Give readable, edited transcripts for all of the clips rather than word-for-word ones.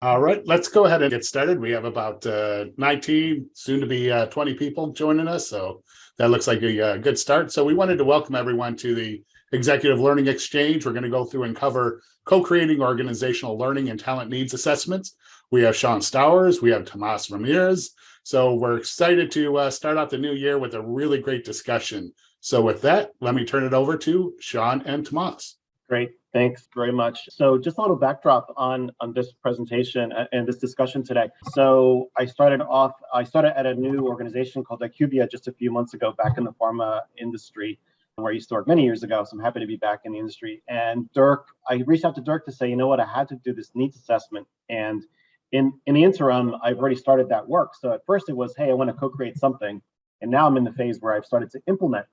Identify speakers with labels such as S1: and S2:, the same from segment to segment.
S1: All right, let's go ahead and get started. We have about 19, soon to be 20 people joining us. So that looks like a good start. So we wanted to welcome everyone to the Executive Learning Exchange. We're going to go through and cover co-creating organizational learning and talent needs assessments. We have Sean Stowers, we have Tomas Ramirez. So we're excited to start out the new year with a really great discussion. So with that, let me turn it over to Sean and Tomas.
S2: Great, thanks very much. So just a little backdrop on this presentation and this discussion today. So I started at a new organization called IQVIA just a few months ago, back in the pharma industry, where I used to work many years ago. So I'm happy to be back in the industry. And I reached out to Dirk to say, you know what, I had to do this needs assessment. And in the interim, I've already started that work. So at first it was, hey, I want to co-create something. And now I'm in the phase where I've started to implement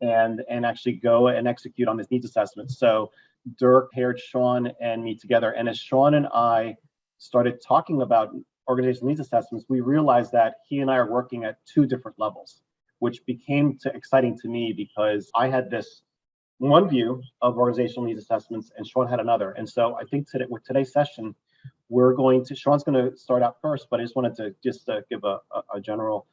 S2: and actually go and execute on this needs assessment. So Dirk paired Sean and me together. And as Sean and I started talking about organizational needs assessments, we realized that he and I are working at two different levels, which became exciting to me because I had this one view of organizational needs assessments and Sean had another. And so I think with today's session, Sean's going to start out first, but I just wanted to give a general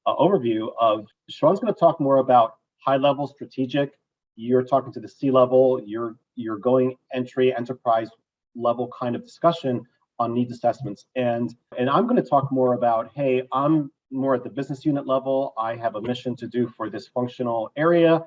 S2: overview of, Sean's going to talk more about high-level strategic. You're talking to the C-level, you're going enterprise level kind of discussion on needs assessments. And I'm going to talk more about, hey, I'm more at the business unit level. I have a mission to do for this functional area.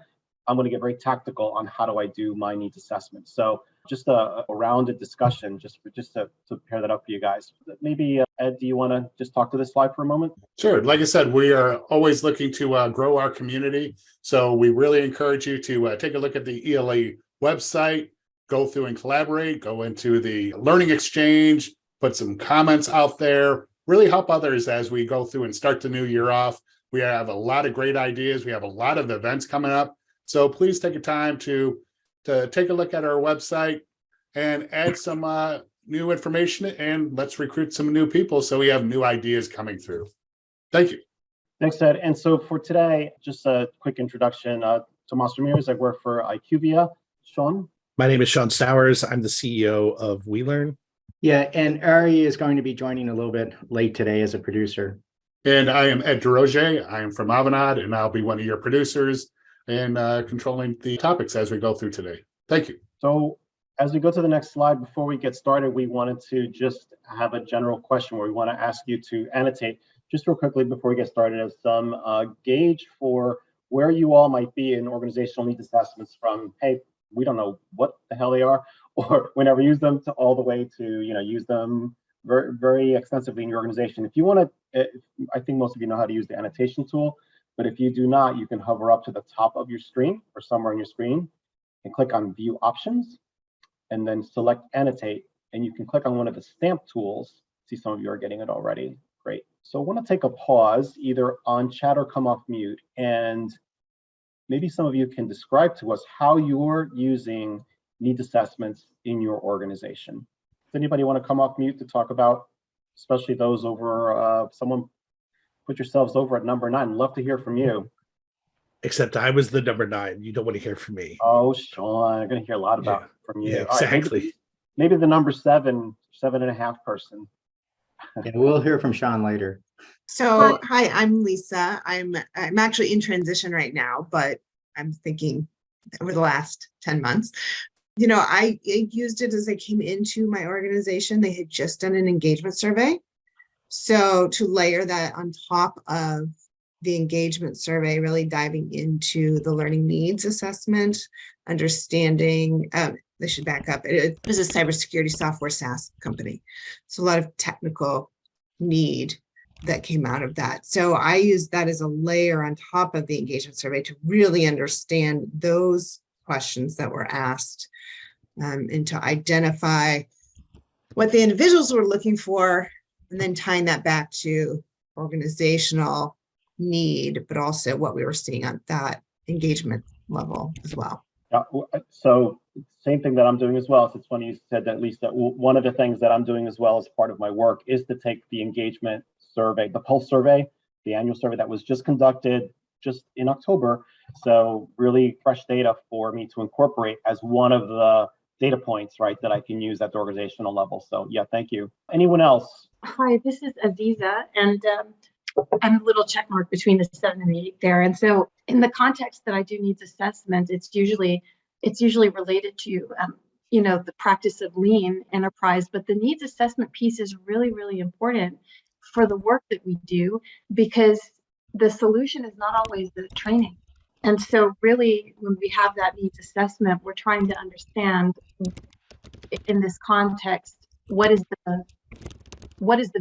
S2: I'm going to get very tactical on how do I do my needs assessment. So just a rounded discussion, just to pair that up for you guys. Maybe Ed, do you want to just talk to this slide for a moment?
S1: Sure. Like I said, we are always looking to grow our community. So we really encourage you to take a look at the ELA website, go through and collaborate, go into the learning exchange, put some comments out there, really help others as we go through and start the new year off. We have a lot of great ideas. We have a lot of events coming up. So please take a time to take a look at our website and add some new information, and let's recruit some new people so we have new ideas coming through. Thank you.
S2: Thanks, Ed. And so for today, just a quick introduction. Tomas Ramirez, I work for IQVIA. Sean?
S3: My name is Sean Stowers. I'm the CEO of WeLearn.
S4: Yeah, and Ari is going to be joining a little bit late today as a producer.
S1: And I am Ed DeRoger. I am from Avanade, and I'll be one of your producers and controlling the topics as we go through today. Thank you.
S2: So as we go to the next slide, before we get started, we wanted to just have a general question where we want to ask you to annotate just real quickly before we get started as some gauge for where you all might be in organizational needs assessments, from, hey, we don't know what the hell they are, or we never use them, to all the way to, use them very, very extensively in your organization. If you want to, I think most of you know how to use the annotation tool, but if you do not, you can hover up to the top of your screen or somewhere on your screen and click on View Options, and then select Annotate, and you can click on one of the stamp tools. See, some of you are getting it already. Great. So I want to take a pause, either on chat or come off mute, and maybe some of you can describe to us how you're using needs assessments in your organization. Does anybody want to come off mute to talk about, especially those over, someone put yourselves over at number 9. Love to hear from you.
S3: Except I was the number 9. You don't want to hear from me.
S2: Oh, Sean, I'm going to hear a lot from you.
S3: Yeah, exactly.
S2: Right, maybe the number 7.5 person.
S4: Yeah, we'll hear from Sean later.
S5: So, hi, I'm Lisa. I'm actually in transition right now, but I'm thinking over the last 10 months. I used it as I came into my organization. They had just done an engagement survey. So to layer that on top of the engagement survey, really diving into the learning needs assessment, understanding, I should back up. It was a cybersecurity software SaaS company. So a lot of technical need that came out of that. So I used that as a layer on top of the engagement survey to really understand those questions that were asked, and to identify what the individuals were looking for, and then tying that back to organizational need, but also what we were seeing on that engagement level as well.
S2: So same thing that I'm doing as well. So it's funny you said that, Lisa. One of the things that I'm doing as well as part of my work is to take the engagement survey, the pulse survey, the annual survey that was just conducted just in October. So really fresh data for me to incorporate as one of the data points, right, that I can use at the organizational level. So yeah, thank you. Anyone else?
S6: Hi, this is Aziza, and I'm a little check mark between the 7 and the 8 there. And so in the context that I do needs assessment, it's usually related to the practice of lean enterprise, but the needs assessment piece is really, really important for the work that we do, because the solution is not always the training. And so really, when we have that needs assessment, we're trying to understand in this context, what is the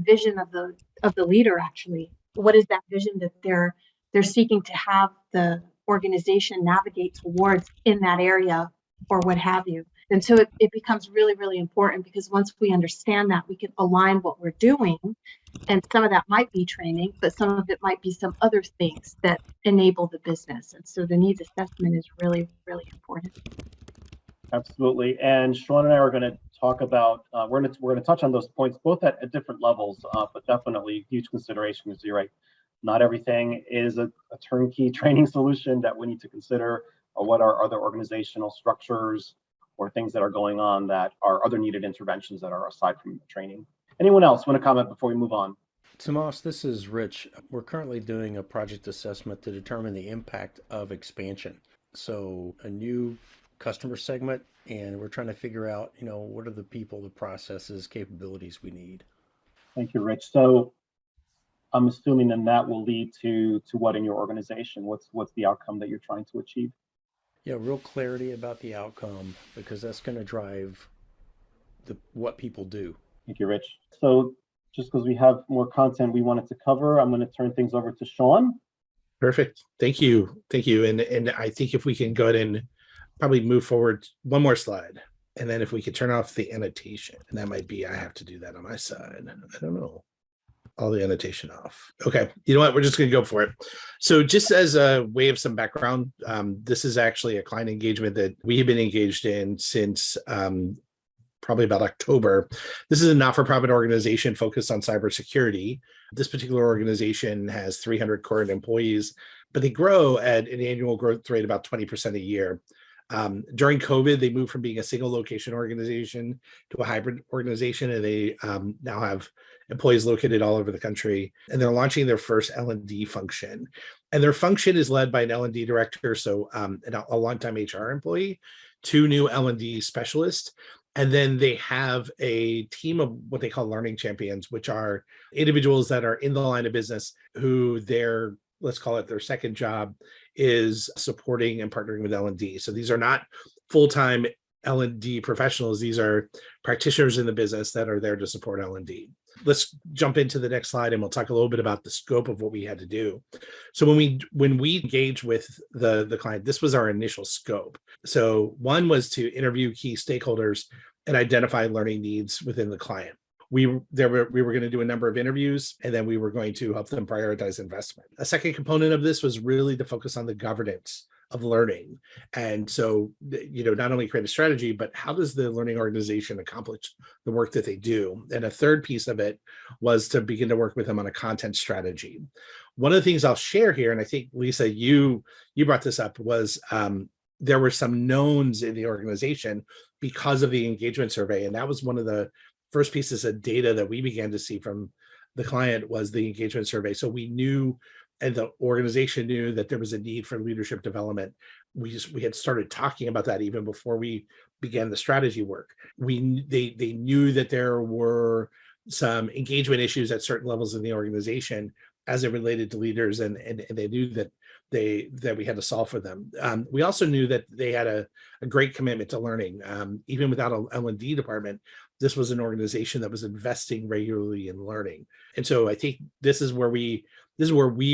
S6: vision of the leader actually? What is that vision that they're seeking to have the organization navigate towards in that area, or what have you? And so it becomes really, really important, because once we understand that, we can align what we're doing. And some of that might be training, but some of it might be some other things that enable the business. And so the needs assessment is really, really important.
S2: Absolutely. And Sean and I are going to talk about, we're going to touch on those points both at different levels, but definitely huge consideration, is you're right. Not everything is a turnkey training solution that we need to consider, or what are other organizational structures or things that are going on that are other needed interventions that are aside from training. Anyone else want to comment before we move on?
S7: Tomas, this is Rich. We're currently doing a project assessment to determine the impact of expansion. So a new customer segment, and we're trying to figure out, what are the people, the processes, capabilities we need.
S2: Thank you, Rich. So I'm assuming then that will lead to what in your organization? What's the outcome that you're trying to achieve?
S7: Yeah, real clarity about the outcome, because that's going to drive what people do.
S2: Thank you, Rich. So just because we have more content we wanted to cover, I'm going to turn things over to Sean.
S3: Perfect. Thank you. And I think if we can go ahead and probably move forward one more slide, and then if we could turn off the annotation, and that might be, I have to do that on my side. I don't know. All the annotation off. Okay, you know what? We're just going to go for it. So just as a way of some background, this is actually a client engagement that we have been engaged in since probably about October. This is a not-for-profit organization focused on cybersecurity. This particular organization has 300 current employees, but they grow at an annual growth rate about 20% a year. During COVID, they moved from being a single location organization to a hybrid organization, and they now have employees located all over the country, and they're launching their first L&D function. And their function is led by an L&D director, so a longtime HR employee, 2 new L&D specialists, and then they have a team of what they call learning champions, which are individuals that are in the line of business who let's call it their second job is supporting and partnering with L&D. So these are not full-time L&D professionals. These are practitioners in the business that are there to support L&D. Let's jump into the next slide, and we'll talk a little bit about the scope of what we had to do. So when we engage with the client, this was our initial scope. So one was to interview key stakeholders and identify learning needs within the client. We were going to do a number of interviews, and then we were going to help them prioritize investment. A second component of this was really to focus on the governance of learning. And so, not only create a strategy, but how does the learning organization accomplish the work that they do? And a third piece of it was to begin to work with them on a content strategy. One of the things I'll share here, and I think, Lisa, you brought this up, was there were some knowns in the organization because of the engagement survey. And that was one of the first pieces of data that we began to see from the client was the engagement survey. So we knew, and the organization knew, that there was a need for leadership development. We had started talking about that even before we began the strategy work. They knew that there were some engagement issues at certain levels in the organization as it related to leaders, and they knew that we had to solve for them. We also knew that they had a great commitment to learning. Even without an L&D department, this was an organization that was investing regularly in learning. And so I think this is where we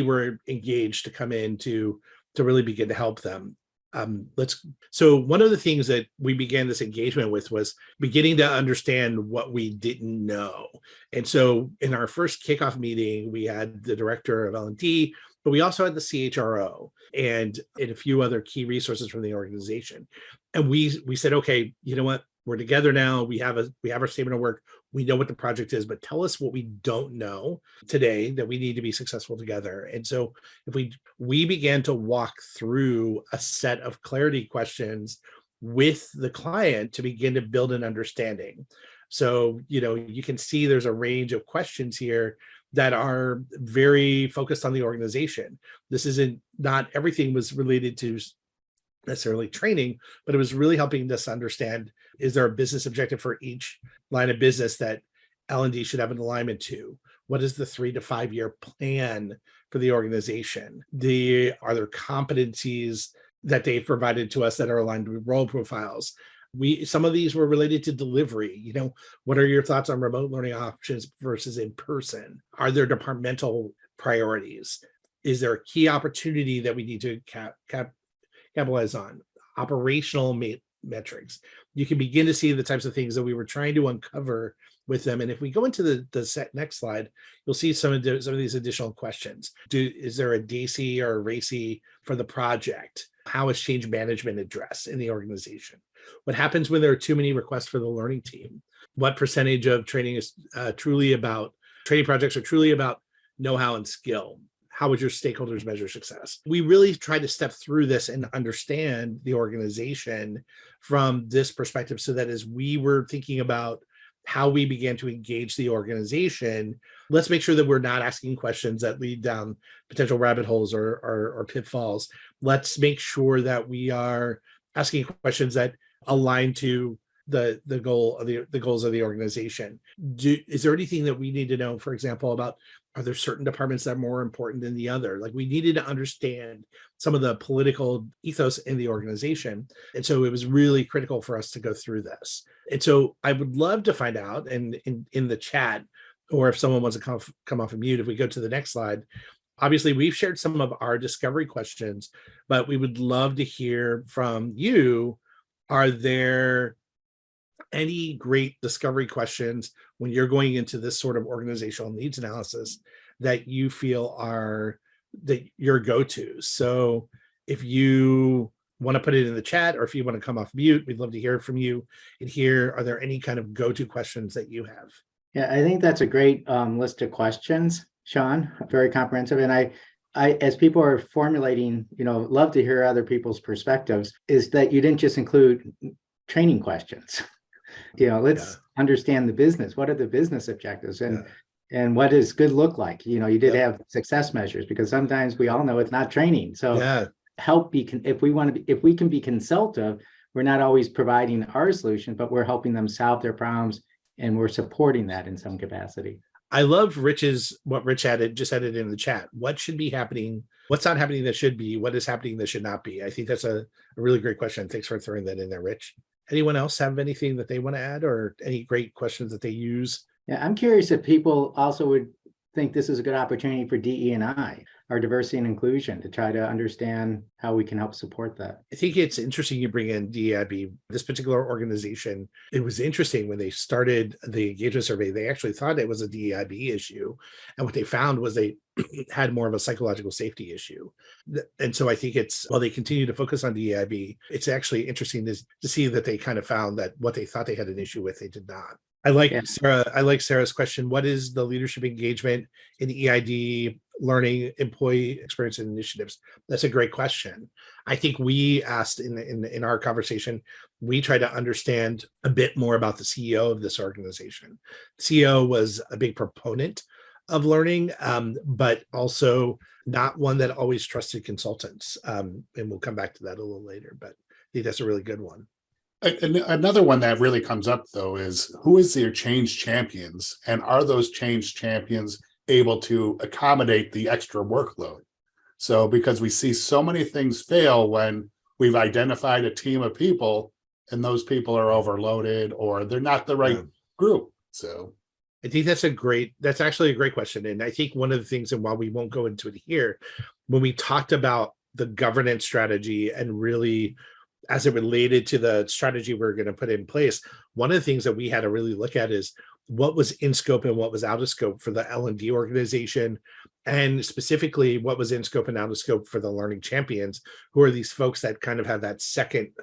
S3: were engaged to come in to really begin to help them. So one of the things that we began this engagement with was beginning to understand what we didn't know. And so in our first kickoff meeting, we had the director of L&D, but we also had the CHRO and a few other key resources from the organization. And we said, okay, you know what? We're together now. We have our statement of work. We know what the project is, but tell us what we don't know today that we need to be successful together. And so if we began to walk through a set of clarity questions with the client to begin to build an understanding. So, you can see there's a range of questions here that are very focused on the organization. This isn't, not everything was related to necessarily training, but it was really helping us understand, is there a business objective for each line of business that L&D should have an alignment to? What is the 3 to 5 year plan for the organization? Are there competencies that they've provided to us that are aligned with role profiles? Some of these were related to delivery. What are your thoughts on remote learning options versus in person? Are there departmental priorities? Is there a key opportunity that we need to capitalize on? Operational metrics. You can begin to see the types of things that we were trying to uncover with them. And if we go into the next slide, you'll see some of these additional questions. Is there a DC or a RACI for the project? How is change management addressed in the organization? What happens when there are too many requests for the learning team? What percentage of training is training projects are truly about know-how and skill? How would your stakeholders measure success? We really tried to step through this and understand the organization from this perspective, so that as we were thinking about how we began to engage the organization, let's make sure that we're not asking questions that lead down potential rabbit holes or pitfalls. Let's make sure that we are asking questions that align to the goals of the organization. Is there anything that we need to know, for example, about, are there certain departments that are more important than the other? Like, we needed to understand some of the political ethos in the organization. And so it was really critical for us to go through this. And so I would love to find out, and in the chat, or if someone wants to come off of mute, if we go to the next slide. Obviously, we've shared some of our discovery questions, but we would love to hear from you. Are there any great discovery questions when you're going into this sort of organizational needs analysis that you feel are your go-tos? So if you want to put it in the chat, or if you want to come off mute, we'd love to hear from you and hear, are there any kind of go-to questions that you have?
S4: Yeah, I think that's a great list of questions, Sean, very comprehensive. And I, as people are formulating, love to hear other people's perspectives, is that you didn't just include training questions. Let's understand the business. What are the business objectives, and what does good look like? You did have success measures, because sometimes we all know it's not training. So if we can be consultative, we're not always providing our solution, but we're helping them solve their problems, and we're supporting that in some capacity.
S3: I love what Rich just added in the chat. What should be happening? What's not happening that should be? What is happening that should not be? I think that's a really great question. Thanks for throwing that in there, Rich. Anyone else have anything that they want to add, or any great questions that they use?
S4: Yeah, I'm curious if people also would think this is a good opportunity for DE&I, our diversity and inclusion, to try to understand how we can help support that.
S3: I think it's interesting you bring in DEIB. This particular organization, it was interesting when they started the engagement survey, they actually thought it was a DEIB issue. And what they found was they had more of a psychological safety issue. And so I think while they continue to focus on DEIB, it's actually interesting to see that they kind of found that what they thought they had an issue with, they did not. I like Sarah's question. What is the leadership engagement in EID learning, employee experience and initiatives? That's a great question. I think we asked in our conversation, we tried to understand a bit more about the CEO of this organization. CEO was a big proponent of learning, but also not one that always trusted consultants. And we'll come back to that a little later, but I think that's a really good one.
S1: Another one that really comes up, though, is who is their change champions, and are those change champions able to accommodate the extra workload? So because we see so many things fail when we've identified a team of people and those people are overloaded or they're not the right group. So
S3: I think that's actually a great question. And I think one of the things, and while we won't go into it here, when we talked about the governance strategy and really as it related to the strategy we're going to put in place, one of the things that we had to really look at is what was in scope and what was out of scope for the L&D organization, and specifically what was in scope and out of scope for the learning champions, who are these folks that kind of have that second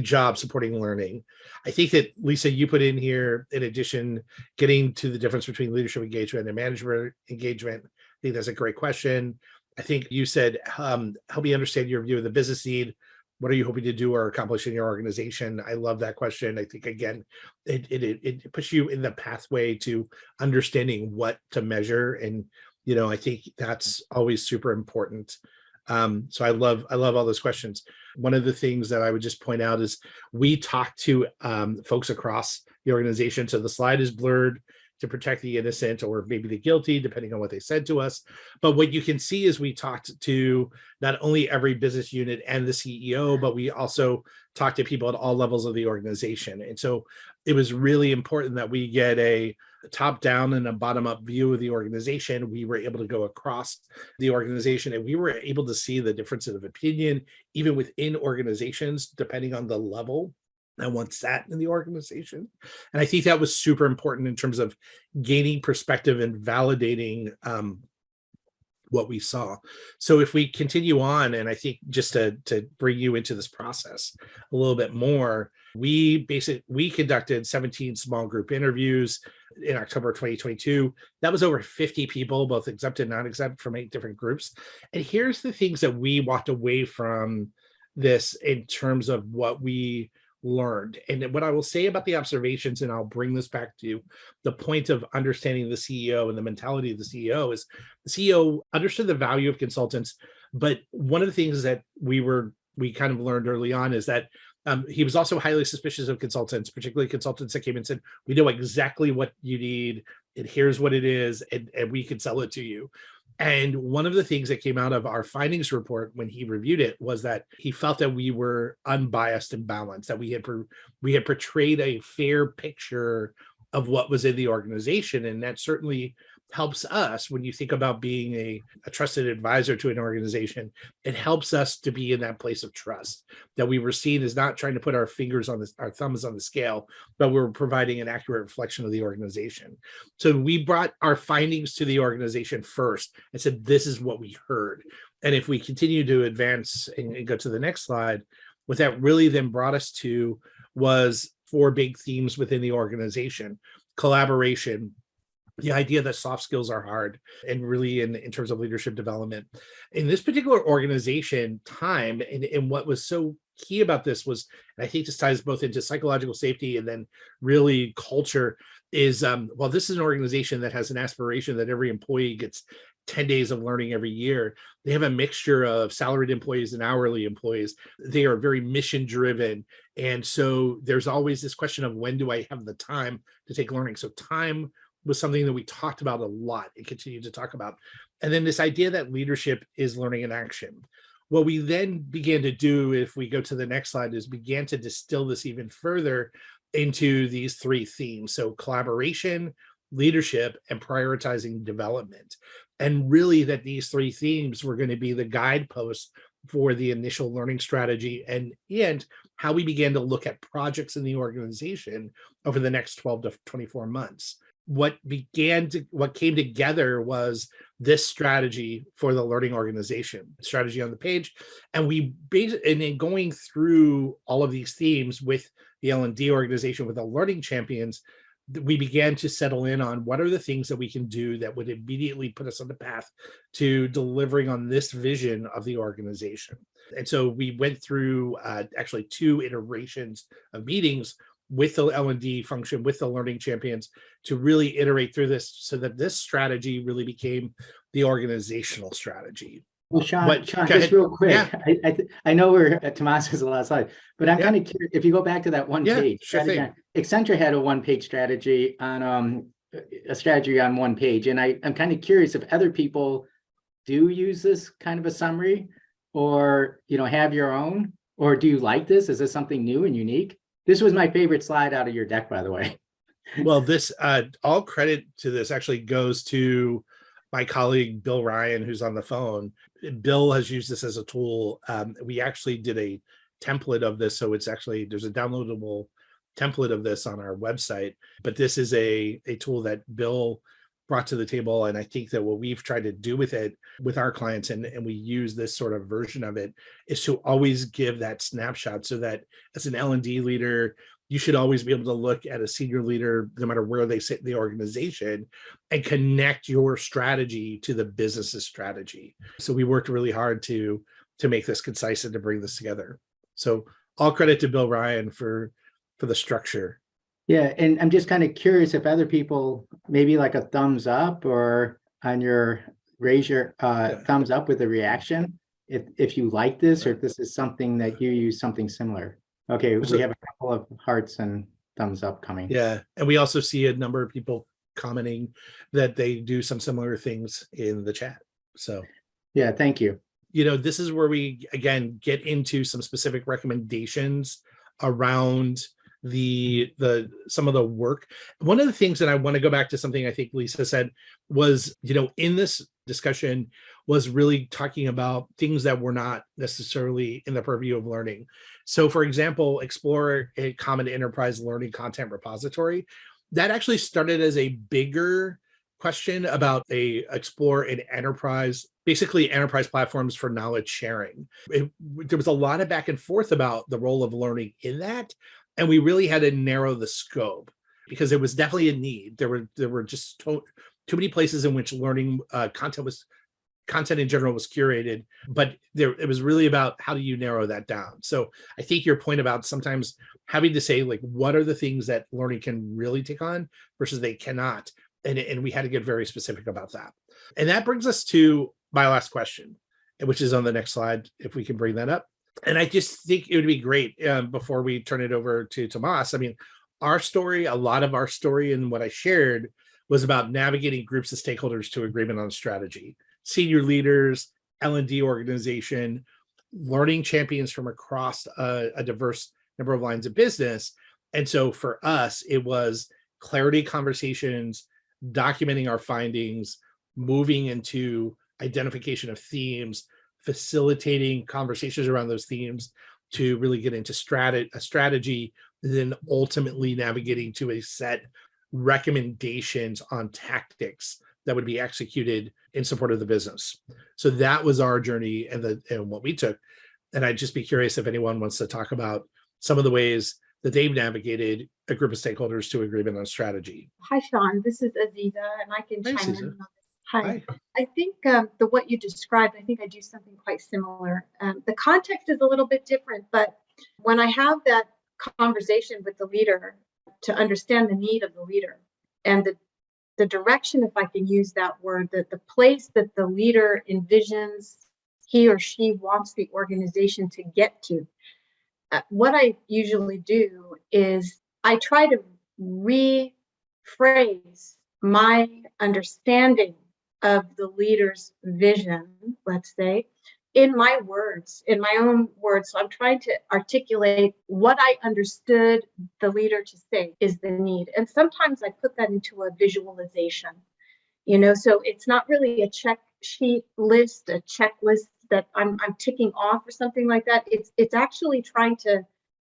S3: job supporting learning. I think that, Lisa, you put in here, in addition, getting to the difference between leadership engagement and management engagement. I think that's a great question. I think you said, help me understand your view of the business need what are you hoping to do or accomplish in your organization? I love that question. I think, again, it puts you in the pathway to understanding what to measure. And, I think that's always super important. So I love all those questions. One of the things that I would just point out is we talk to folks across the organization. So the slide is blurred to protect the innocent or maybe the guilty, depending on what they said to us. But what you can see is we talked to not only every business unit and the CEO, but we also talked to people at all levels of the organization. And so it was really important that we get a top down and a bottom up view of the organization. We were able to go across the organization and we were able to see the differences of opinion, even within organizations, depending on the level that one sat in the organization. And I think that was super important in terms of gaining perspective and validating what we saw. So if we continue on, and I think just to bring you into this process a little bit more, we conducted 17 small group interviews in October 2022. That was over 50 people, both exempt and non-exempt, from 8 different groups. And here's the things that we walked away from this in terms of what we learned. And what I will say about the observations, and I'll bring this back to the point of understanding the CEO and the mentality of the CEO, is the CEO understood the value of consultants. But one of the things that we kind of learned early on is that he was also highly suspicious of consultants, particularly consultants that came and said, we know exactly what you need, and here's what it is, and we can sell it to you. And one of the things that came out of our findings report when he reviewed it was that he felt that we were unbiased and balanced, that we had portrayed a fair picture of what was in the organization. And that certainly helps us when you think about being a trusted advisor to an organization. It helps us to be in that place of trust, that we were seen as not trying to put our thumbs on the scale, but we're providing an accurate reflection of the organization. So we brought our findings to the organization first and said, this is what we heard. And if we continue to advance and go to the next slide, what that really then brought us to was 4 big themes within the organization: collaboration, the idea that soft skills are hard, and really in terms of leadership development. In this particular organization, time, and what was so key about this was, and I think this ties both into psychological safety and then really culture, is well, this is an organization that has an aspiration that every employee gets 10 days of learning every year. They have a mixture of salaried employees and hourly employees. They are very mission driven. And so there's always this question of, when do I have the time to take learning? So time was something that we talked about a lot and continue to talk about. And then this idea that leadership is learning in action. What we then began to do, if we go to the next slide, is began to distill this even further into these 3 themes. So collaboration, leadership, and prioritizing development. And really that these 3 themes were going to be the guideposts for the initial learning strategy and how we began to look at projects in the organization over the next 12 to 24 months. What came together was this strategy for the learning organization, strategy on the page. And in going through all of these themes with the L&D organization, with the learning champions, we began to settle in on what are the things that we can do that would immediately put us on the path to delivering on this vision of the organization. And so we went through actually 2 iterations of meetings with the L&D function, with the learning champions, to really iterate through this so that this strategy really became the organizational strategy.
S4: Well, Sean, just real quick, yeah. I know we're at Tomas's last slide, but I'm kind of curious, if you go back to that one page,
S3: sure thing.
S4: Accenture had a 1-page strategy on a strategy on 1 page. And I'm kind of curious if other people do use this kind of a summary, or, have your own, or do you like this? Is this something new and unique? This was my favorite slide out of your deck, by the way.
S3: Well, this all credit to this actually goes to my colleague, Bill Ryan, who's on the phone. Bill has used this as a tool. We actually did a template of this. So there's a downloadable template of this on our website, but this is a tool that Bill brought to the table. And I think that what we've tried to do with it, with our clients, and we use this sort of version of it, is to always give that snapshot, so that as an L&D leader, you should always be able to look at a senior leader, no matter where they sit in the organization, and connect your strategy to the business's strategy. So we worked really hard to make this concise and to bring this together. So all credit to Bill Ryan for the structure.
S4: Yeah, and I'm just kind of curious if other people, maybe like a thumbs up or on your raise your thumbs up with a reaction, if you like this or if this is something that you use something similar. Okay, we have a couple of hearts and thumbs up coming.
S3: Yeah, and we also see a number of people commenting that they do some similar things in the chat. So
S4: yeah, thank you.
S3: This is where we again get into some specific recommendations around the some of the work. One of the things that I want to go back to, something I think Lisa said, was in this discussion was really talking about things that were not necessarily in the purview of learning. So for example, explore a common enterprise learning content repository. That actually started as a bigger question about explore an enterprise, basically enterprise platforms for knowledge sharing. There was a lot of back and forth about the role of learning in that. And we really had to narrow the scope because there was definitely a need. There were just too many places in which learning content in general was curated, but it was really about how do you narrow that down. So I think your point about sometimes having to say, like, what are the things that learning can really take on versus they cannot. And we had to get very specific about that. And that brings us to my last question, which is on the next slide, if we can bring that up. And I just think it would be great before we turn it over to Tomas. I mean, a lot of our story and what I shared was about navigating groups of stakeholders to agreement on strategy, senior leaders, L&D organization, learning champions from across a diverse number of lines of business. And so for us, it was clarity conversations, documenting our findings, moving into identification of themes, facilitating conversations around those themes to really get into a strategy, and then ultimately navigating to a set recommendations on tactics that would be executed in support of the business. So that was our journey and what we took. And I'd just be curious if anyone wants to talk about some of the ways that they've navigated a group of stakeholders to agreement on strategy.
S6: Hi, Sean. This is Aziza, and I can
S3: Hi,
S6: chime
S3: Aziza.
S6: in on this. Hi. I think what you described, I think I do something quite similar. The context is a little bit different, but when I have that conversation with the leader to understand the need of the leader and the direction, if I can use that word, the place that the leader envisions he or she wants the organization to get to, what I usually do is I try to rephrase my understanding of the leader's vision, let's say, in my words, in my own words. So I'm trying to articulate what I understood the leader to say is the need. And sometimes I put that into a visualization, so it's not really a check sheet list, a checklist that I'm ticking off or something like that. It's actually trying to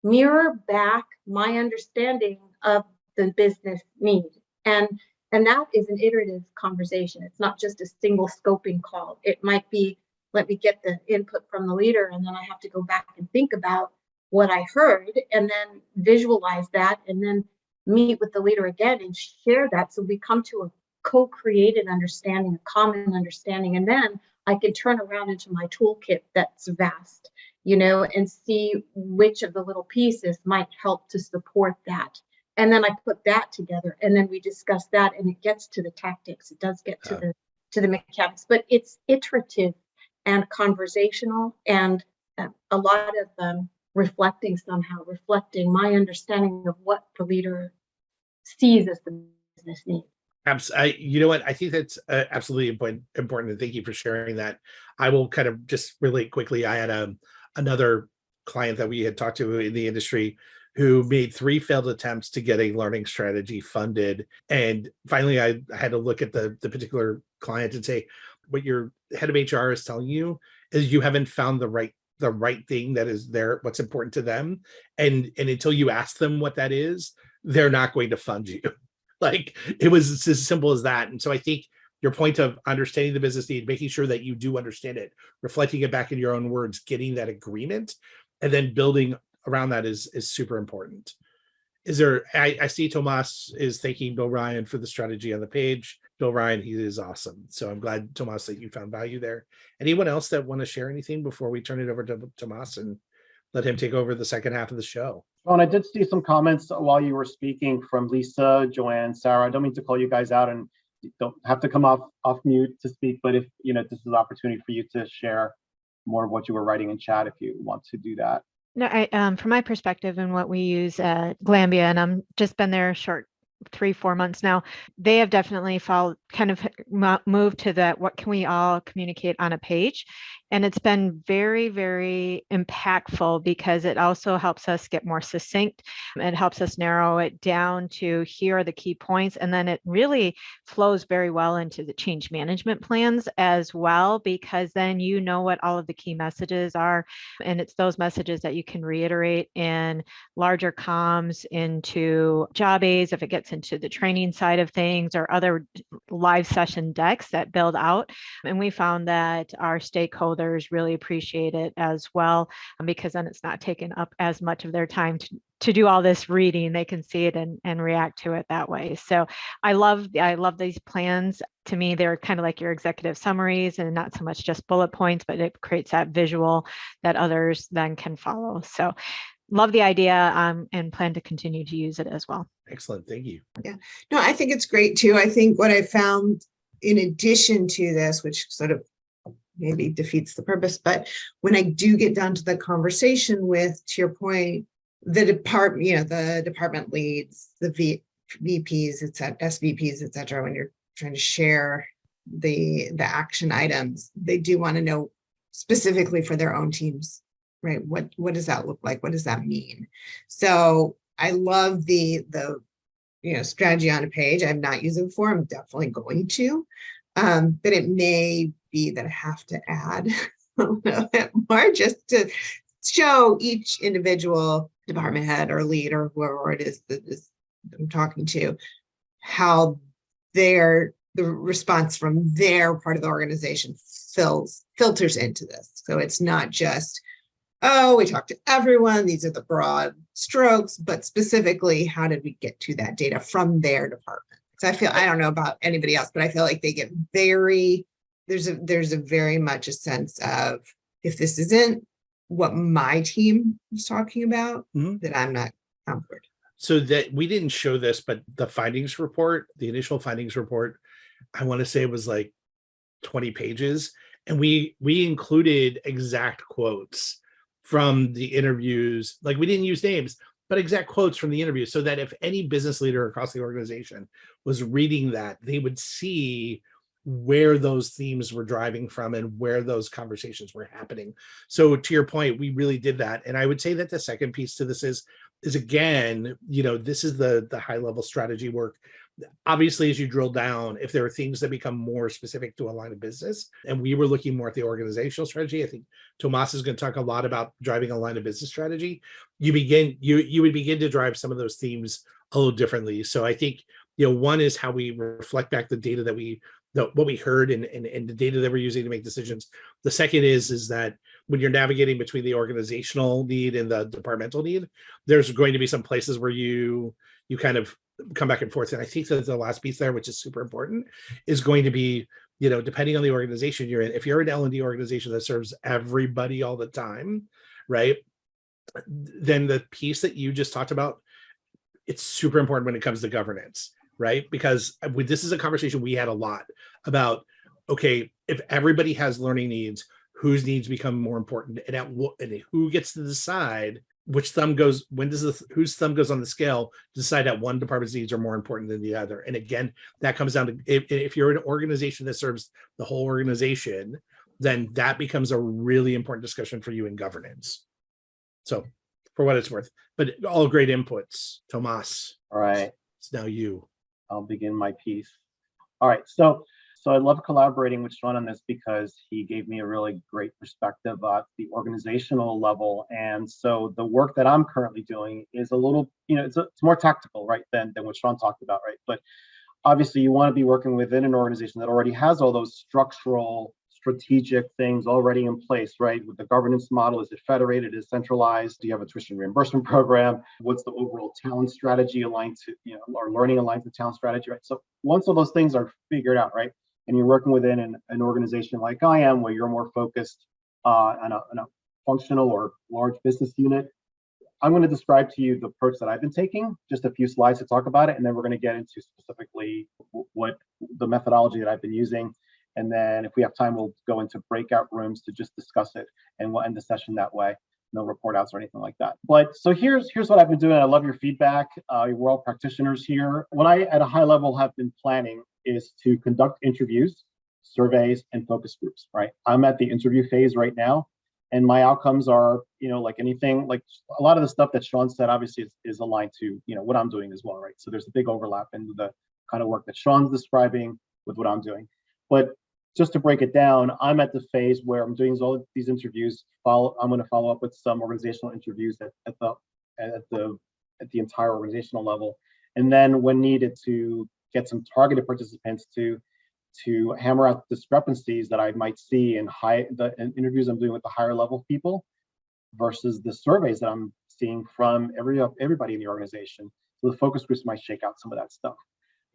S6: mirror back my understanding of the business need. And that is an iterative conversation. It's not just a single scoping call. It might be, let me get the input from the leader, and then I have to go back and think about what I heard and then visualize that and then meet with the leader again and share that. So we come to a co-created understanding, a common understanding, and then I can turn around into my toolkit that's vast, and see which of the little pieces might help to support that. And then I put that together, and then we discuss that, and it gets to the tactics. It does get to the mechanics, but it's iterative and conversational, and a lot of reflecting my understanding of what the leader sees as the business need.
S3: You know what? I think that's absolutely important, and thank you for sharing that. I will kind of just really quickly. I had another client that we had talked to in the industry who made 3 failed attempts to get a learning strategy funded. And finally, I had to look at the particular client and say, what your head of HR is telling you is you haven't found the right thing that is there, what's important to them. And until you ask them what that is, they're not going to fund you. Like, it was as simple as that. And so I think your point of understanding the business need, making sure that you do understand it, reflecting it back in your own words, getting that agreement, and then building around that is super important. I see Tomas is thanking Bill Ryan for the strategy on the page. Bill Ryan, he is awesome. So I'm glad, Tomas, that you found value there. Anyone else that want to share anything before we turn it over to Tomas and let him take over the second half of the show.
S2: Sean, I did see some comments while you were speaking from Lisa, Joanne, Sarah. I don't mean to call you guys out, and you don't have to come off mute to speak, but if this is an opportunity for you to share more of what you were writing in chat, if you want to do that.
S8: No, from my perspective and what we use at Glambia, and I'm just been there a short 3-4 months now, they have definitely moved to that. What can we all communicate on a page? And it's been very, very impactful because it also helps us get more succinct. It helps us narrow it down to here are the key points. And then it really flows very well into the change management plans as well, because then you know what all of the key messages are. And it's those messages that you can reiterate in larger comms into job aids, if it gets into the training side of things, or other live session decks that build out. And we found that our stakeholders really appreciate it as well, because then it's not taking up as much of their time to do all this reading. They can see it and react to it that way. So I love these plans. To me, they're kind of like your executive summaries and not so much just bullet points, but it creates that visual that others then can follow. So love the idea and plan to continue to use it as well.
S3: Excellent. Thank you.
S5: Yeah, no, I think it's great too. I think what I found in addition to this, which sort of maybe defeats the purpose, but when I do get down to the conversation with, to your point, the department, the department leads, the VPs, SVPs, et cetera, when you're trying to share the action items, they do want to know specifically for their own teams, right? What does that look like? What does that mean? So I love the strategy on a page. I'm not using it before. I'm definitely going to, but it may be that I have to add a little bit more just to show each individual department head or lead or whoever it is that I'm talking to, how the response from their part of the organization filters into this. So it's not just, oh, we talked to everyone, these are the broad strokes, but specifically, how did we get to that data from their department? So I don't know about anybody else, but I feel like they get there's a very much a sense of, if this isn't what my team was talking about, that I'm not on board.
S3: So that we didn't show this, but the findings report, the initial findings report, I want to say it was like 20 pages. And we included exact quotes from the interviews. Like, we didn't use names, but exact quotes from the interview, so that if any business leader across the organization was reading that, they would see where those themes were driving from and where those conversations were happening. So to your point, we really did that. And I would say that the second piece to this is again, this is the high level strategy work. Obviously, as you drill down, if there are things that become more specific to a line of business, and we were looking more at the organizational strategy, I think Tomas is going to talk a lot about driving a line of business strategy. You would begin to drive some of those themes a little differently. So I think, one is how we reflect back the data what we heard and the data that we're using to make decisions. The second is that when you're navigating between the organizational need and the departmental need, there's going to be some places where you kind of come back and forth. And I think that the last piece there, which is super important, is going to be, depending on the organization you're in, if you're an L&D organization that serves everybody all the time, right, then the piece that you just talked about, it's super important when it comes to governance, right? Because this is a conversation we had a lot about, okay, if everybody has learning needs, whose needs become more important, and who gets to decide which thumb goes, whose thumb goes on the scale to decide that one department's needs are more important than the other. And again, that comes down to, if you're an organization that serves the whole organization, then that becomes a really important discussion for you in governance. So for what it's worth, but all great inputs. Tomas.
S2: All right.
S3: It's now you.
S2: I'll begin my piece. All right. So I love collaborating with Sean on this because he gave me a really great perspective at the organizational level. And so the work that I'm currently doing is a little, it's more tactical, right, than what Sean talked about, right? But obviously you want to be working within an organization that already has all those structural, strategic things already in place, right? With the governance model, is it federated, is it centralized? Do you have a tuition reimbursement program? What's the overall talent strategy aligned to, or learning aligned to talent strategy, right? So once all those things are figured out, right, and you're working within an organization like I am, where you're more focused on a functional or large business unit. I'm going to describe to you the approach that I've been taking, just a few slides to talk about it, and then we're going to get into specifically what the methodology that I've been using. And then if we have time, we'll go into breakout rooms to just discuss it, and we'll end the session that way. No report outs or anything like that. But so here's what I've been doing. I love your feedback. We're all practitioners here. What I, at a high level, have been planning is to conduct interviews, surveys, and focus groups, right? I'm at the interview phase right now, and my outcomes are, like anything, like a lot of the stuff that Sean said, obviously is aligned to, what I'm doing as well, right? So there's a big overlap in the kind of work that Sean's describing with what I'm doing. But just to break it down, I'm at the phase where I'm doing all of these interviews. I'm going to follow up with some organizational interviews at the entire organizational level, and then when needed, to get some targeted participants to hammer out discrepancies that I might see in interviews I'm doing with the higher level people versus the surveys that I'm seeing from everybody in the organization. So the focus groups might shake out some of that stuff.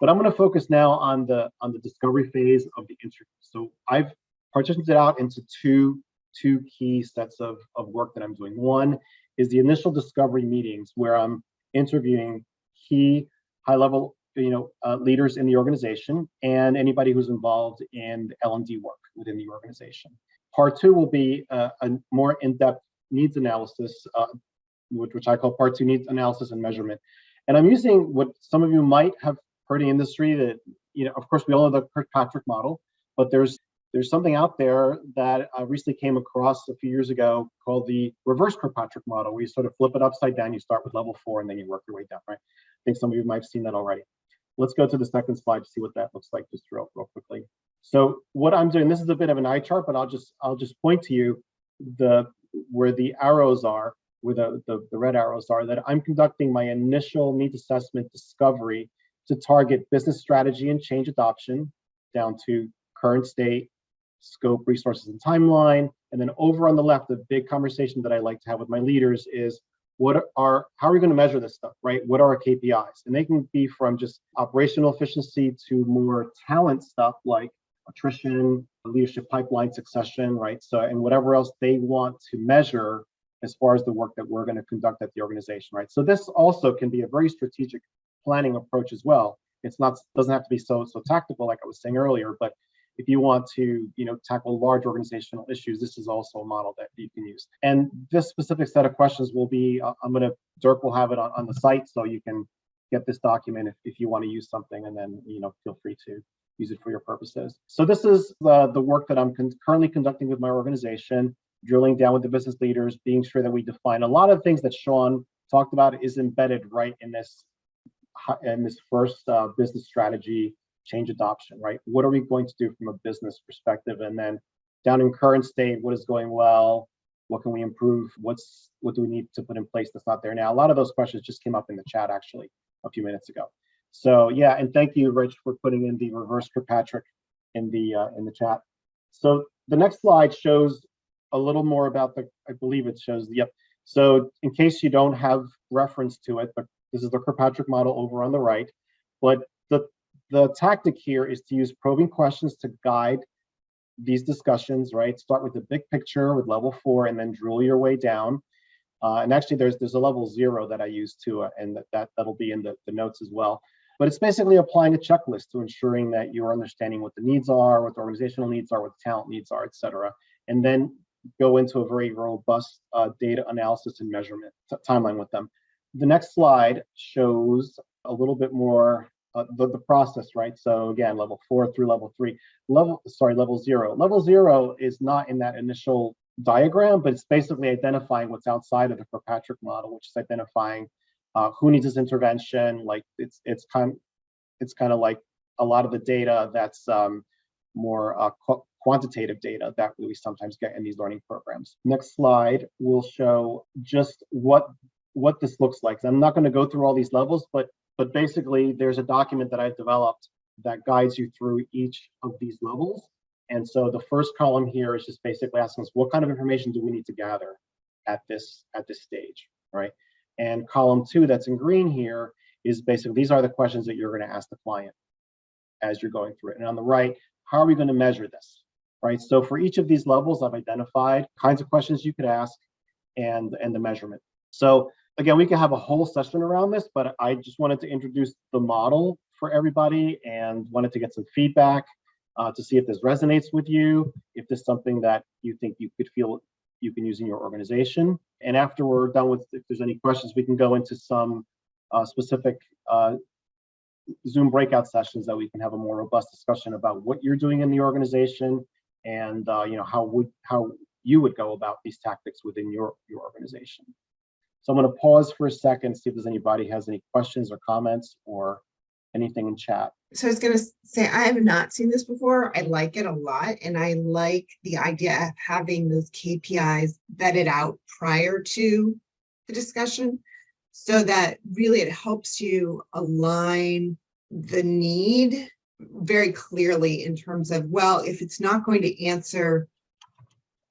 S2: But I'm going to focus now on the discovery phase of the interview. So I've partitioned it out into two key sets of work that I'm doing. One is the initial discovery meetings, where I'm interviewing key high-level leaders in the organization and anybody who's involved in L&D work within the organization. Part two will be a more in-depth needs analysis, which I call part two, needs analysis and measurement. And I'm using what some of you might have heard in the industry that, of course, we all know the Kirkpatrick model, but there's something out there that I recently came across a few years ago called the reverse Kirkpatrick model, where you sort of flip it upside down. You start with level 4 and then you work your way down, right? I think some of you might have seen that already. Let's go to the second slide to see what that looks like just real quickly. So what I'm doing, this is a bit of an eye chart, but I'll just point to you where the arrows are, where the red arrows are, that I'm conducting my initial needs assessment discovery to target business strategy and change adoption down to current state, scope, resources, and timeline. And then over on the left, the big conversation that I like to have with my leaders is how are we going to measure this stuff, right? What are our KPIs? And they can be from just operational efficiency to more talent stuff like attrition, leadership pipeline succession, right? So, and whatever else they want to measure as far as the work that we're going to conduct at the organization, right? So this also can be a very strategic planning approach as well. Doesn't have to be so tactical, like I was saying earlier, but if you want to, tackle large organizational issues, this is also a model that you can use. And this specific set of questions will be, Dirk will have it on the site, so you can get this document if you want to use something, and then, feel free to use it for your purposes. So this is the work that I'm currently conducting with my organization, drilling down with the business leaders, being sure that we define a lot of things that Sean talked about is embedded right in this first business strategy change adoption, right? What are we going to do from a business perspective? And then down in current state, what is going well? What can we improve? What do we need to put in place that's not there now? A lot of those questions just came up in the chat actually a few minutes ago. So yeah, and thank you, Rich, for putting in the reverse Kirkpatrick in the chat. So the next slide shows a little more about I believe it shows yep. So in case you don't have reference to it, but this is the Kirkpatrick model over on the right. But the tactic here is to use probing questions to guide these discussions, right? Start with the big picture with level 4 and then drill your way down. And actually there's a level 0 that I use too, and that'll be in the notes as well. But it's basically applying a checklist to ensuring that you're understanding what the needs are, what the organizational needs are, what the talent needs are, et cetera. And then go into a very robust data analysis and measurement timeline with them. The next slide shows a little bit more the process, right? So again, level 4 through level 3, level 0. Level 0 is not in that initial diagram, but it's basically identifying what's outside of the Kirkpatrick model, which is identifying who needs this intervention. Like it's kind of like a lot of the data that's more quantitative data that we sometimes get in these learning programs. Next slide will show just what this looks like. I'm not going to go through all these levels, but basically there's a document that I've developed that guides you through each of these levels. And so the first column here is just basically asking us, what kind of information do we need to gather at this stage, right? And column 2 that's in green here is basically, these are the questions that you're going to ask the client as you're going through it. And on the right, how are we going to measure this, right? So for each of these levels, I've identified kinds of questions you could ask and the measurement. So again, we can have a whole session around this, but I just wanted to introduce the model for everybody and wanted to get some feedback to see if this resonates with you, if this is something that you think you could feel you can use in your organization. And after we're done with, if there's any questions, we can go into some specific Zoom breakout sessions that we can have a more robust discussion about what you're doing in the organization and how you would go about these tactics within your organization. So I'm going to pause for a second, see if there's anybody has any questions or comments or anything in chat.
S5: So I was going to say, I have not seen this before. I like it a lot. And I like the idea of having those KPIs vetted out prior to the discussion so that really it helps you align the need very clearly in terms of, well, if it's not going to answer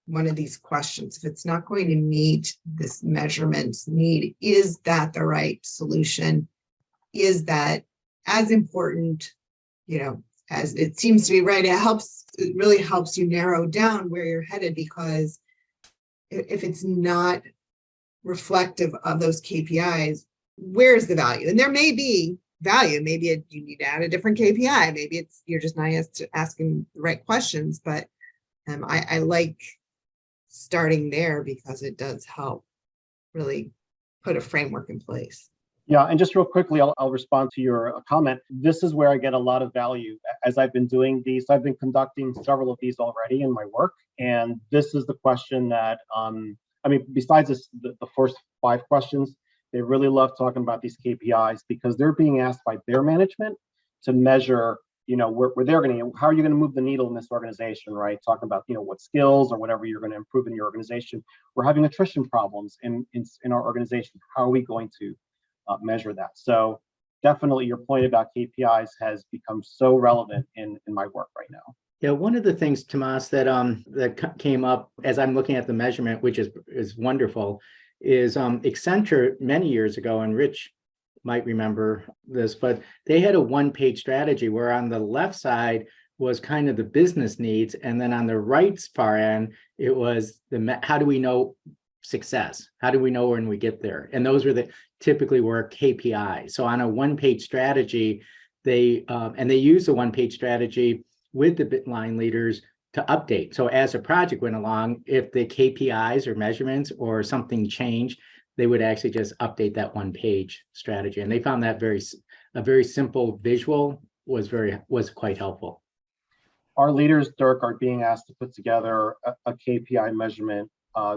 S5: one of these questions, if it's not going to meet this measurement need, is that the right solution? Is that as important, as it seems to be, right? It really helps you narrow down where you're headed, because if it's not reflective of those KPIs, where's the value? And there may be value. Maybe you need to add a different KPI. Maybe you're just not asking the right questions, but I like starting there because it does help really put a framework in place.
S2: Yeah, and just real quickly, I'll respond to your comment. This is where I get a lot of value as I've been doing these. I've been conducting several of these already in my work, and this is the question that, besides the first 5 questions, they really love talking about these KPIs because they're being asked by their management to measure, where they're going to, how are you going to move the needle in this organization, right? Talking about, what skills or whatever you're going to improve in your organization. We're having attrition problems in our organization. How are we going to measure that? So definitely your point about KPIs has become so relevant in my work right now.
S4: Yeah, one of the things, Tomas, that came up as I'm looking at the measurement, which is wonderful, is Accenture many years ago, and Rich might remember this, but they had a one-page strategy where on the left side was kind of the business needs, and then on the right far end, it was how do we know success? How do we know when we get there? And those were typically were KPIs. So on a one-page strategy, they use the one-page strategy with the line leaders to update. So as a project went along, if the KPIs or measurements or something changed, they would actually just update that one-page strategy. And they found that a very simple visual was quite helpful.
S2: Our leaders, Dirk, are being asked to put together a KPI measurement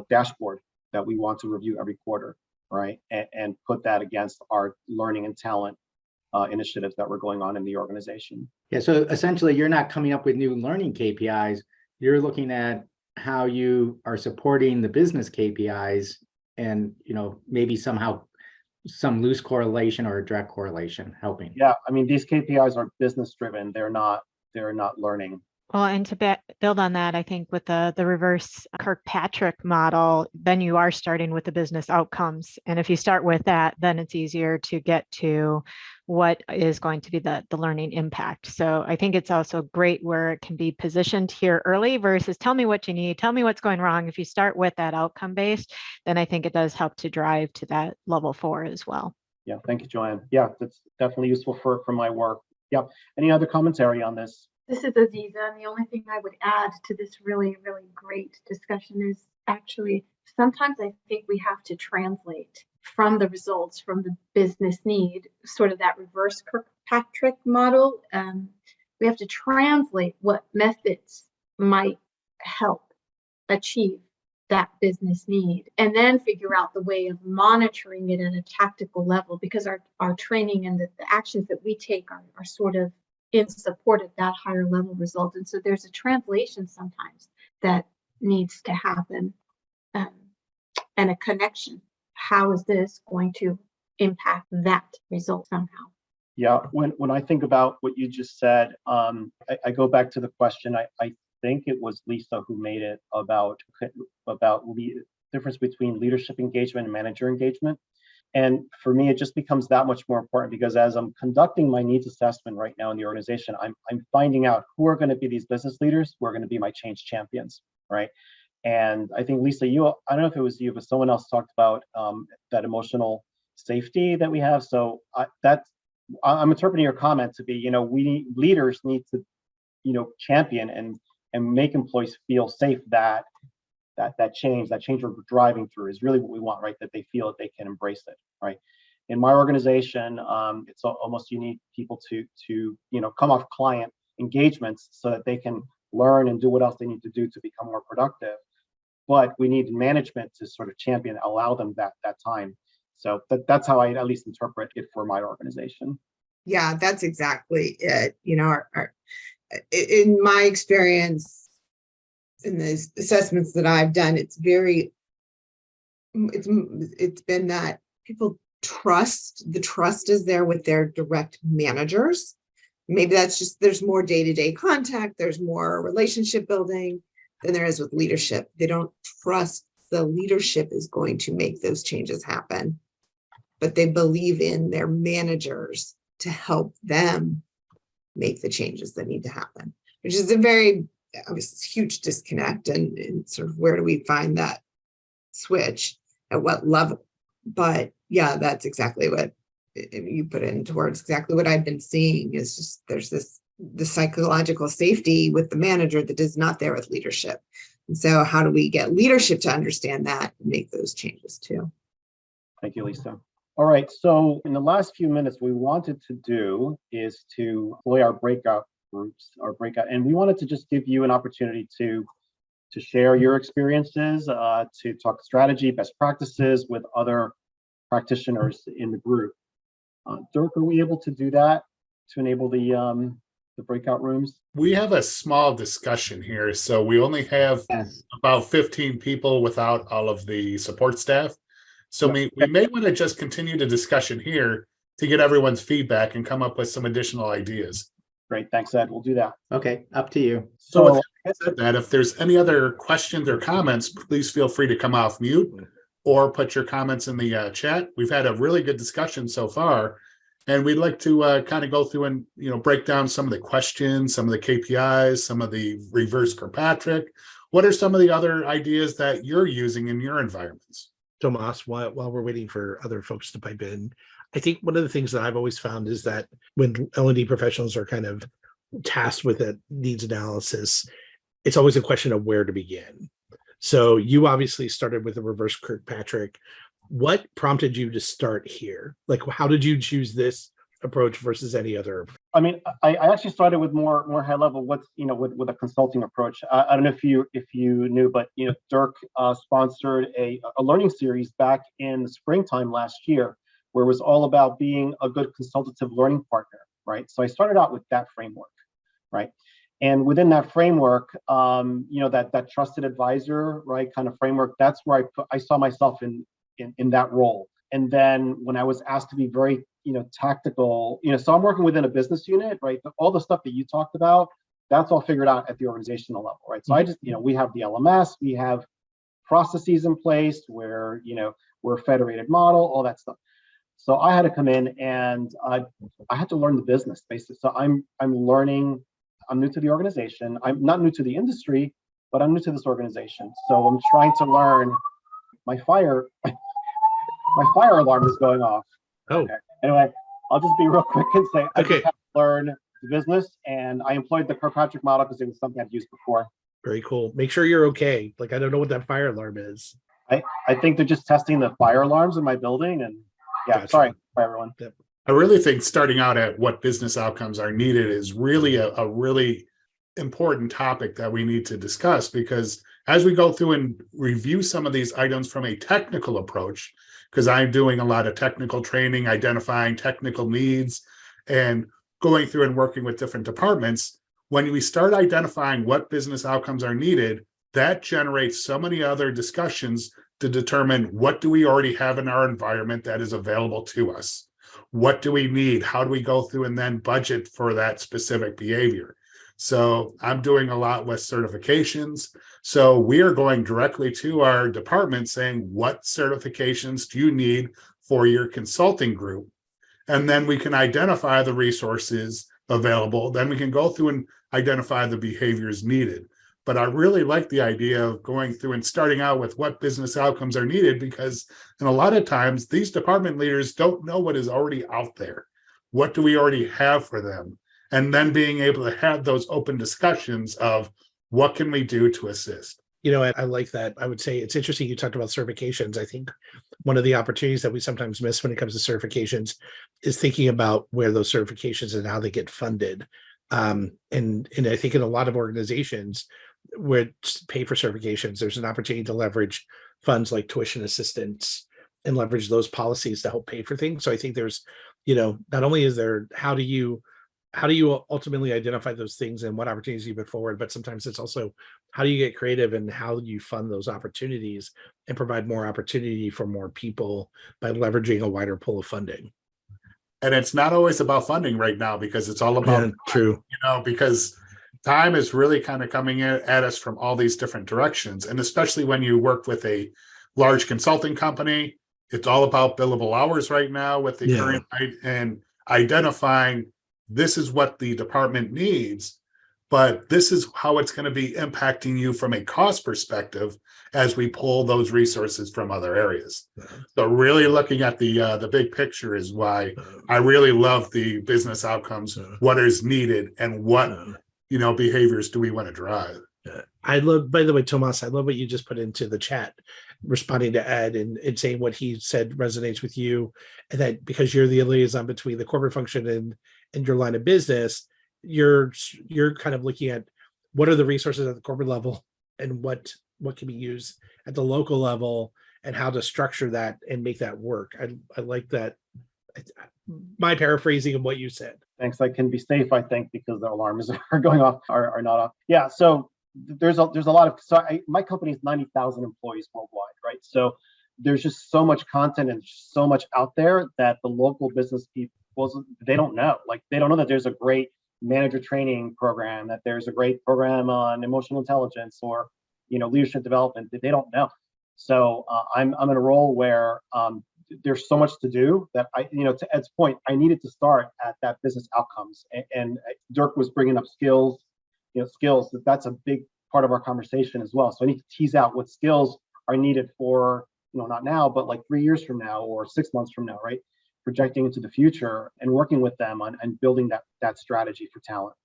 S2: dashboard that we want to review every quarter, right? And put that against our learning and talent initiatives that were going on in the organization.
S4: Yeah, so essentially you're not coming up with new learning KPIs. You're looking at how you are supporting the business KPIs and, maybe somehow some loose correlation or a direct correlation helping.
S2: Yeah, these KPIs are business driven. They're not learning.
S8: Well, and to build on that, I think with the reverse Kirkpatrick model, then you are starting with the business outcomes. And if you start with that, then it's easier to get to what is going to be the learning impact. So I think it's also great where it can be positioned here early versus tell me what you need, tell me what's going wrong. If you start with that outcome based, then I think it does help to drive to that level 4 as well.
S2: Yeah, thank you, Joanne. Yeah, that's definitely useful for my work. Yep. Any other commentary on this?
S6: This is Aziza, and the only thing I would add to this really, really great discussion is actually sometimes I think we have to translate from the results from the business need, sort of that reverse Kirkpatrick model. We have to translate what methods might help achieve that business need, and then figure out the way of monitoring it at a tactical level, because our training and the actions that we take are sort of in support of that higher level result. And so there's a translation sometimes that needs to happen, and a connection. How is this going to impact that result somehow?
S2: Yeah, when I think about what you just said, I go back to the question. I think it was Lisa who made it about difference between leadership engagement and manager engagement. And for me, it just becomes that much more important because as I'm conducting my needs assessment right now in the organization, I'm finding out who are going to be these business leaders, who are going to be my change champions, right? And I think, Lisa, I don't know if it was you, but someone else talked about that emotional safety that we have. So I'm interpreting your comment to be, leaders need to, champion and make employees feel safe that change we're driving through is really what we want, right? That they feel that they can embrace it, right? In my organization, it's almost you need people to come off client engagements so that they can learn and do what else they need to do to become more productive. But we need management to sort of champion, allow them that time. So that's how I at least interpret it for my organization.
S5: Yeah, that's exactly it. In my experience, in the assessments that I've done, it's been that people trust, the trust is there with their direct managers. Maybe that's just, there's more day-to-day contact, there's more relationship building than there is with leadership. They don't trust the leadership is going to make those changes happen, but they believe in their managers to help them make the changes that need to happen, which is a very huge disconnect, and sort of where do we find that switch at what level? But yeah, that's exactly what you put into words. Exactly what I've been seeing is just there's the psychological safety with the manager that is not there with leadership. And so how do we get leadership to understand that and make those changes too?
S2: Thank you, Lisa. All right, so in the last few minutes, what we wanted to do is to employ our breakout groups, and we wanted to just give you an opportunity to share your experiences, to talk strategy, best practices with other practitioners in the group. Dirk, are we able to do that to enable the breakout rooms?
S1: We have a small discussion here, so we only have about 15 people without all of the support staff. So we may want to just continue the discussion here to get everyone's feedback and come up with some additional ideas.
S2: Great, thanks, Ed. We'll do that.
S4: Okay, up to you.
S1: So with that, if there's any other questions or comments, please feel free to come off mute or put your comments in the chat. We've had a really good discussion so far, and we'd like to kind of go through and break down some of the questions, some of the KPIs, some of the reverse Kirkpatrick. What are some of the other ideas that you're using in your environments?
S3: Tomas, while we're waiting for other folks to pipe in, I think one of the things that I've always found is that when L&D professionals are kind of tasked with a needs analysis, it's always a question of where to begin. So you obviously started with a reverse Kirkpatrick. What prompted you to start here? Like, how did you choose this approach versus any other?
S2: I mean, I actually started with more high level. What's with a consulting approach. I don't know if you knew, but Dirk sponsored a learning series back in the springtime last year, where it was all about being a good consultative learning partner, right? So I started out with that framework, right? And within that framework, that trusted advisor, right, kind of framework. That's where I saw myself in that role. And then when I was asked to be very tactical, so I'm working within a business unit, right? But all the stuff that you talked about, that's all figured out at the organizational level, right? So I just, we have the LMS, we have processes in place where, we're a federated model, all that stuff. So I had to come in and I had to learn the business basically. So I'm learning, I'm new to the organization. I'm not new to the industry, but I'm new to this organization. So I'm trying to learn my fire alarm is going off.
S3: Oh.
S2: Okay. Anyway, I'll just be real quick and say, I
S3: Okay.
S2: just had to learn the business, and I employed the Kirkpatrick model because it was something I've used before.
S3: Very cool. Make sure you're okay. Like, I don't know what that fire alarm is.
S2: I think they're just testing the fire alarms in my building, and yeah,
S3: Gotcha.
S2: sorry, bye everyone.
S1: I really think starting out at what business outcomes are needed is really a really important topic that we need to discuss, because as we go through and review some of these items from a technical approach, because I'm doing a lot of technical training, identifying technical needs, and going through and working with different departments, when we start identifying what business outcomes are needed, that generates so many other discussions to determine what do we already have in our environment that is available to us? What do we need? How do we go through and then budget for that specific behavior? So I'm doing a lot with certifications. So we are going directly to our department saying, what certifications do you need for your consulting group. And then we can identify the resources available. Then we can go through and identify the behaviors needed. But I really like the idea of going through and starting out with what business outcomes are needed, because in a lot of times these department leaders don't know what is already out there. What do we already have for them? And then being able to have those open discussions of what can we do to assist.
S3: You know, I like that. I would say it's interesting you talked about certifications. I think one of the opportunities that we sometimes miss when it comes to certifications is thinking about where those certifications and how they get funded. And I think in a lot of organizations where pay for certifications, there's an opportunity to leverage funds like tuition assistance and leverage those policies to help pay for things. So I think there's, you know, not only is there how do you ultimately identify those things and what opportunities you put forward, but sometimes it's also how do you get creative and how you fund those opportunities and provide more opportunity for more people by leveraging a wider pool of funding.
S1: And it's not always about funding right now, because it's all about
S3: true.
S1: You know, because time is really kind of coming at us from all these different directions. And especially when you work with a large consulting company, it's all about billable hours right now with the current, and identifying this is what the department needs, but this is how it's going to be impacting you from a cost perspective as we pull those resources from other areas. So really looking at the big picture is why I really love the business outcomes, what is needed and what, you know, behaviors do we want to drive.
S3: I love, by the way, Tomas, I love what you just put into the chat, responding to Ed and saying what he said resonates with you. And that because you're the liaison between the corporate function and your line of business, you're kind of looking at what are the resources at the corporate level and what can be used at the local level and how to structure that and make that work. I like that. My paraphrasing of what you said.
S2: Thanks. I can be safe, I think, because the alarms are going off, are not off. Yeah. So there's a lot of, my company is 90,000 employees worldwide, right? So there's just so much content and so much out there that the local business people, they don't know. Like, they don't know that there's a great manager training program, that there's a great program on emotional intelligence or, you know, leadership development. They don't know. So I'm in a role where there's so much to do that you know, to Ed's point, I needed to start at that business outcomes. And Dirk was bringing up skills, you know, skills, that's a big part of our conversation as well. So I need to tease out what skills are needed for, you know, not now, but like 3 years from now or 6 months from now, right? Projecting into the future and working with them on and building that strategy for talent.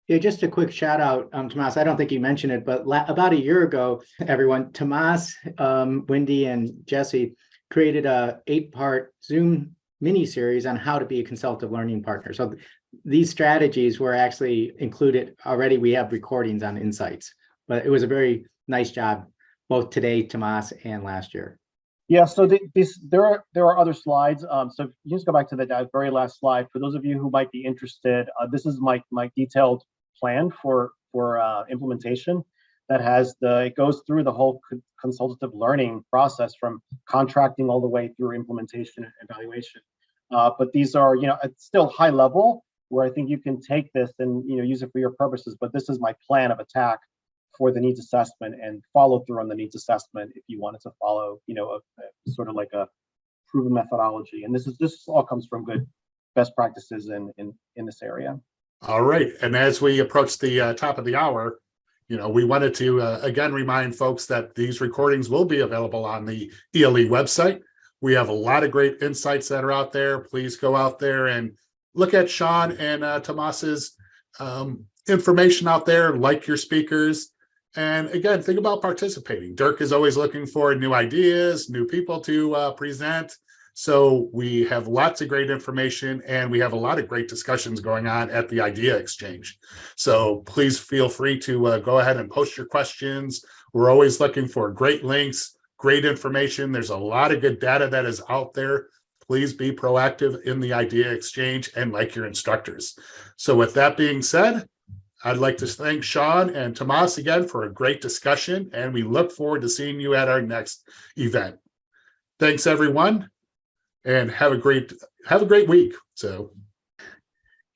S4: Yeah, just a quick shout out, Tomas. I don't think you mentioned it, but about a year ago, everyone, Tomas, Wendy, and Jesse created a 8-part Zoom mini series on how to be a consultative learning partner. So these strategies were actually included already. We have recordings on Insights, but it was a very nice job, both today, Tomas, and last year.
S2: Yeah, so there are other slides. So you just go back to the very last slide. For those of you who might be interested, this is my detailed plan for implementation. That has it goes through the whole consultative learning process from contracting all the way through implementation and evaluation. But these are, you know, it's still high level where I think you can take this and, you know, use it for your purposes. But this is my plan of attack for the needs assessment and follow through on the needs assessment if you wanted to follow, you know, a sort of like a proven methodology. And this all comes from good best practices in this area.
S1: All right. And as we approach the top of the hour, you know, we wanted to again remind folks that these recordings will be available on the ELE website. We have a lot of great insights that are out there. Please go out there and look at Sean and Tomas's information out there, like your speakers. And again, think about participating. Dirk is always looking for new ideas, new people to present. So we have lots of great information and we have a lot of great discussions going on at the Idea Exchange. So please feel free to go ahead and post your questions. We're always looking for great links, great information. There's a lot of good data that is out there. Please be proactive in the Idea Exchange and like your instructors. So with that being said, I'd like to thank Sean and Tomas again for a great discussion, and we look forward to seeing you at our next event. Thanks, everyone, and have a great week. So,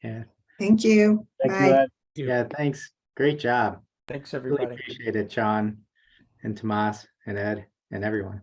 S4: yeah,
S5: Thank you.
S2: Thank
S5: Bye.
S2: you, Ed.
S4: yeah, thanks. Great job.
S7: Thanks,
S4: Really
S7: everybody.
S4: appreciate it, Sean and Tomas and Ed and everyone.